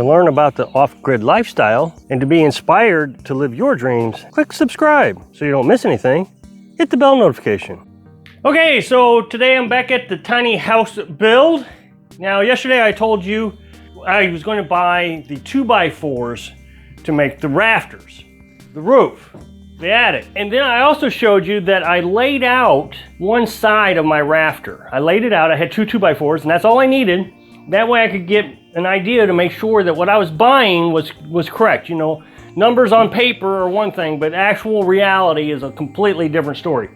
To learn about the off-grid lifestyle and to be inspired to live your dreams, click subscribe so you don't miss anything. Hit the bell notification. Okay, so today I'm back at the tiny house build. Now, yesterday I told you I was going to buy the 2x4s to make the rafters, the roof, the attic. And then I also showed you that I laid out one side of my rafter. I laid it out, I had two 2x4s, and that's all I needed. That way I could get an idea to make sure that what I was buying was correct. You know, numbers on paper are one thing, but actual reality is a completely different story.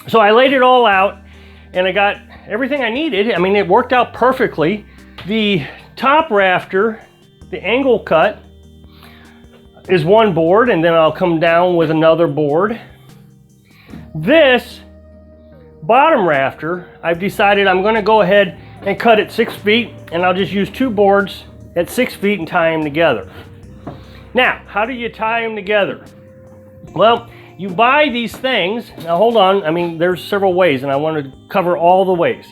So I laid it all out, and I got everything I needed. I mean, it worked out perfectly. The top rafter, the angle cut, is one board, and then I'll come down with another board. This bottom rafter, I've decided I'm gonna go ahead and cut it 6 feet, and I'll just use two boards at 6 feet and tie them together. Now, how do you tie them together? Well, you buy these things. Now hold on, I mean, there's several ways, and I want to cover all the ways.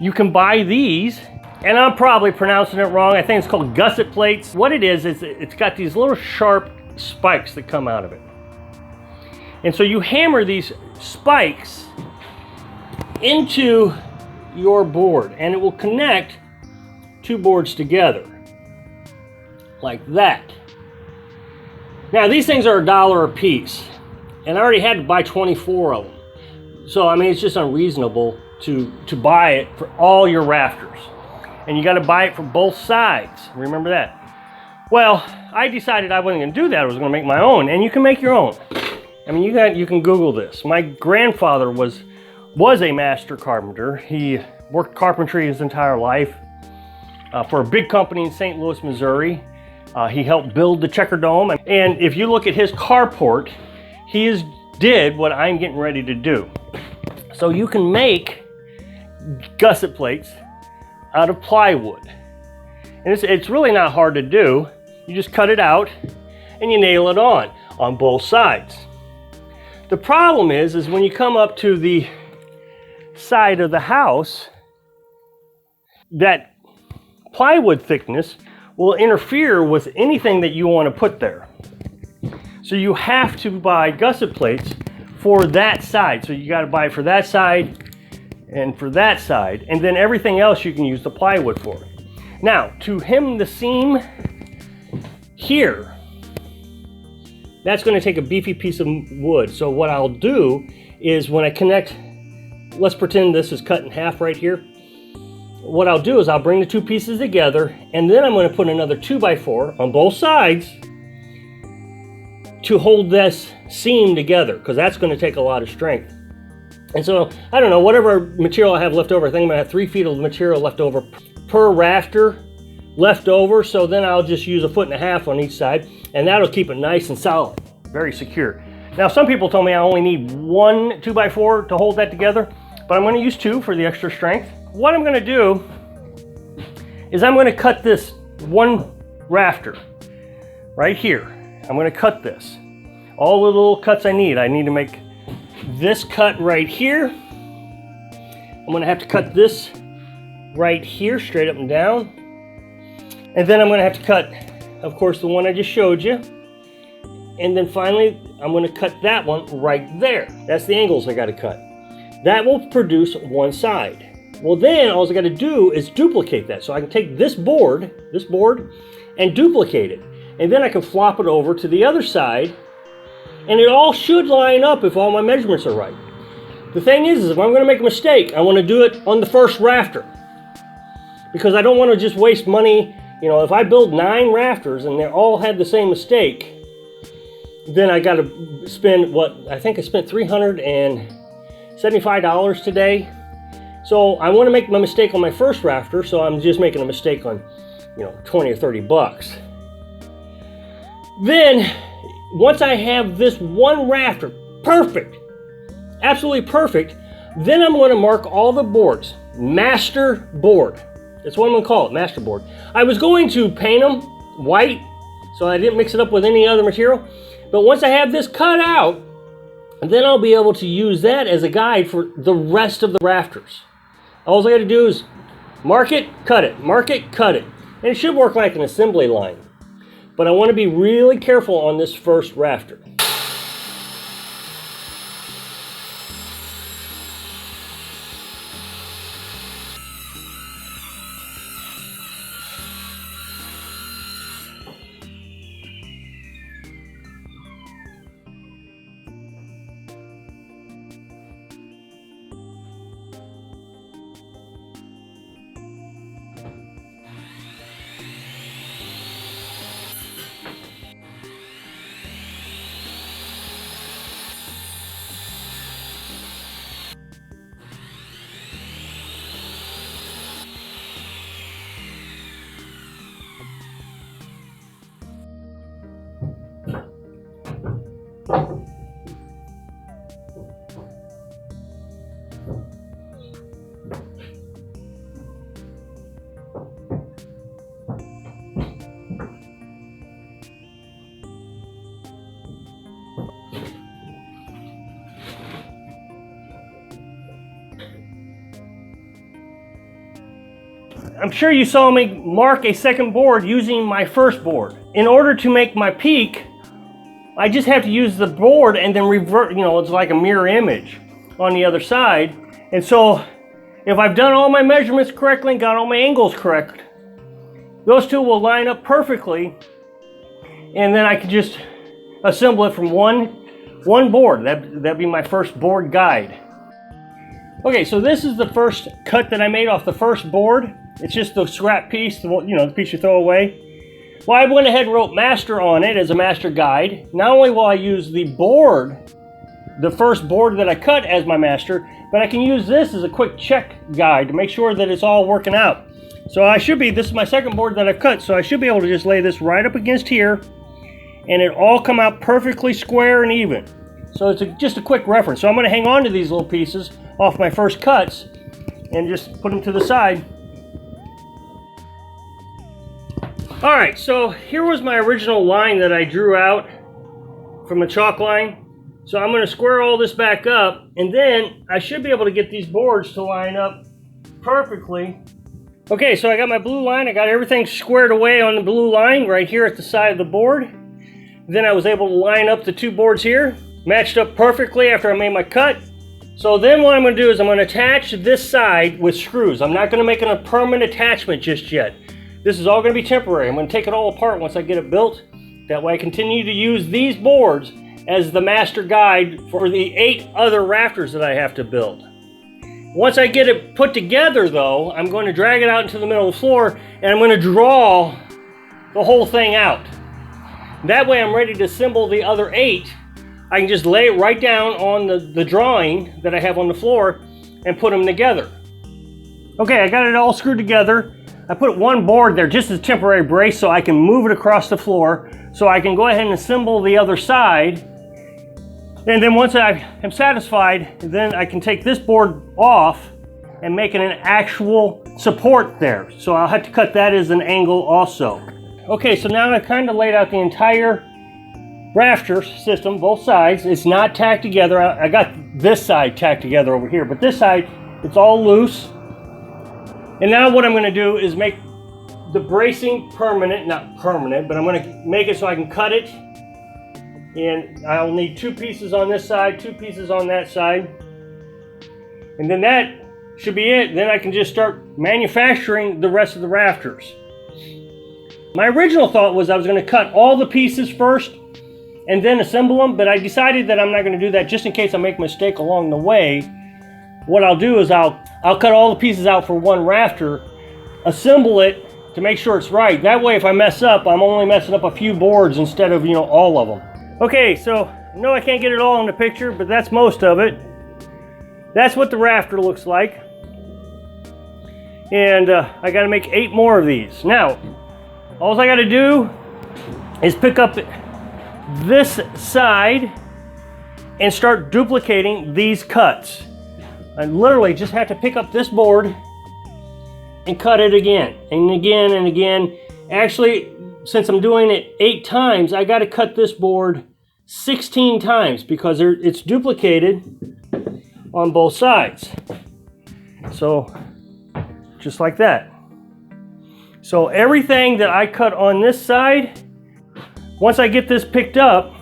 You can buy these, and I'm probably pronouncing it wrong. I think it's called gusset plates. What it is it's got these little sharp spikes that come out of it. And so you hammer these spikes into your board, and it will connect two boards together like that. Now, these things are $1 a piece, and I already had to buy 24 of them. So, I mean, it's just unreasonable to buy it for all your rafters. And you got to buy it for both sides. Remember that. Well, I decided I wasn't going to do that. I was going to make my own, and you can make your own. I mean, you can Google this. My grandfather was a master carpenter. He worked carpentry his entire life for a big company in St. Louis, Missouri. He helped build the Checker Dome. And if you look at his carport, he did what I'm getting ready to do. So you can make gusset plates out of plywood. And it's really not hard to do. You just cut it out and you nail it on both sides. The problem is when you come up to the side of the house, that plywood thickness will interfere with anything that you want to put there. So you have to buy gusset plates for that side. So you got to buy for that side and for that side, and then everything else you can use the plywood for. Now, to hem the seam here, that's going to take a beefy piece of wood. So what I'll do is when I connect, let's pretend this is cut in half right here. What I'll do is I'll bring the two pieces together, and then I'm going to put another 2x4 on both sides to hold this seam together, because that's going to take a lot of strength. And so, I don't know, whatever material I have left over, I think I'm going to have 3 feet of material left over per rafter left over, so then I'll just use 1.5 feet on each side, and that'll keep it nice and solid, very secure. Now, some people told me I only need one 2x4 to hold that together, but I'm going to use 2 for the extra strength. What I'm going to do is I'm going to cut this one rafter right here. I'm going to cut this. All the little cuts I need to make this cut right here. I'm going to have to cut this right here, straight up and down. And then I'm going to have to cut, of course, the one I just showed you. And then finally, I'm going to cut that one right there. That's the angles I got to cut. That will produce one side. Well, then all I got to do is duplicate that. So I can take this board, and duplicate it. And then I can flop it over to the other side, and it all should line up if all my measurements are right. The thing is if I'm going to make a mistake, I want to do it on the first rafter, because I don't want to just waste money. You know, if I build 9 rafters and they all had the same mistake, then I got to spend I think I spent $375 today. So I want to make my mistake on my first rafter, so I'm just making a mistake on, 20 or 30 bucks. Then, once I have this one rafter, perfect, absolutely perfect, then I'm going to mark all the boards, master board. That's what I'm going to call it, master board. I was going to paint them white, so I didn't mix it up with any other material. But once I have this cut out, then I'll be able to use that as a guide for the rest of the rafters. All I got to do is mark it, cut it, mark it, cut it. And it should work like an assembly line. But I want to be really careful on this first rafter. I'm sure you saw me mark a second board using my first board. In order to make my peak, I just have to use the board and then revert, it's like a mirror image on the other side. And so if I've done all my measurements correctly and got all my angles correct, those two will line up perfectly, and then I can just assemble it from one board. That'd be my first board guide. Okay, so this is the first cut that I made off the first board. It's just the scrap piece, the piece you throw away. Well, I went ahead and wrote master on it as a master guide. Not only will I use the board, the first board that I cut as my master, but I can use this as a quick check guide to make sure that it's all working out. So this is my second board that I've cut, so I should be able to just lay this right up against here, and it all come out perfectly square and even. So it's just a quick reference. So I'm going to hang on to these little pieces off my first cuts and just put them to the side. All right, so here was my original line that I drew out from the chalk line. So I'm going to square all this back up, and then I should be able to get these boards to line up perfectly. Okay, so I got my blue line. I got everything squared away on the blue line right here at the side of the board. Then I was able to line up the two boards here, matched up perfectly after I made my cut. So then what I'm going to do is I'm going to attach this side with screws. I'm not going to make a permanent attachment just yet. This is all going to be temporary. I'm going to take it all apart once I get it built. That way I continue to use these boards as the master guide for the 8 other rafters that I have to build. Once I get it put together though, I'm going to drag it out into the middle of the floor and I'm going to draw the whole thing out. That way I'm ready to assemble the other 8. I can just lay it right down on the drawing that I have on the floor and put them together. Okay, I got it all screwed together. I put one board there just as a temporary brace so I can move it across the floor so I can go ahead and assemble the other side. And then once I am satisfied, then I can take this board off and make it an actual support there. So I'll have to cut that as an angle also. Okay, so now I've kind of laid out the entire rafter system, both sides. It's not tacked together. I got this side tacked together over here, but this side, it's all loose. And now what I'm going to do is make the bracing permanent, not permanent, but I'm going to make it so I can cut it. And I'll need 2 pieces on this side, 2 pieces on that side. And then that should be it. Then I can just start manufacturing the rest of the rafters. My original thought was I was going to cut all the pieces first and then assemble them, but I decided that I'm not going to do that just in case I make a mistake along the way. What I'll do is I'll cut all the pieces out for one rafter, assemble it to make sure it's right. That way if I mess up, I'm only messing up a few boards instead of, all of them. Okay, so no, I can't get it all in the picture, but that's most of it. That's what the rafter looks like. And I got to make 8 more of these. Now, all I got to do is pick up this side and start duplicating these cuts. I literally just have to pick up this board and cut it again and again and again. Actually, since I'm doing it 8 times, I got to cut this board 16 times because it's duplicated on both sides. So, just like that. So everything that I cut on this side, once I get this picked up,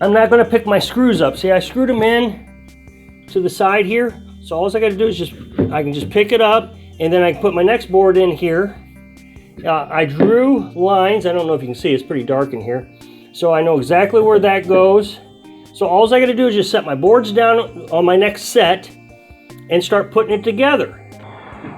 I'm not going to pick my screws up. See, I screwed them in to the side here. So all I got to do is I can just pick it up, and then I can put my next board in here. I drew lines. I don't know if you can see, it's pretty dark in here. So I know exactly where that goes. So all I got to do is just set my boards down on my next set and start putting it together.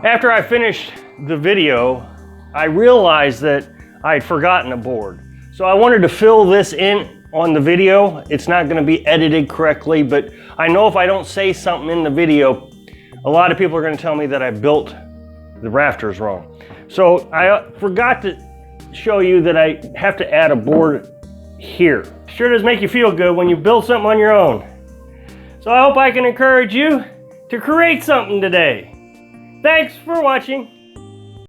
After I finished the video, I realized that I had forgotten a board. So I wanted to fill this in on the video. It's not going to be edited correctly, but I know if I don't say something in the video, a lot of people are going to tell me that I built the rafters wrong. So I forgot to show you that I have to add a board here. Sure does make you feel good when you build something on your own. So I hope I can encourage you to create something today. Thanks for watching.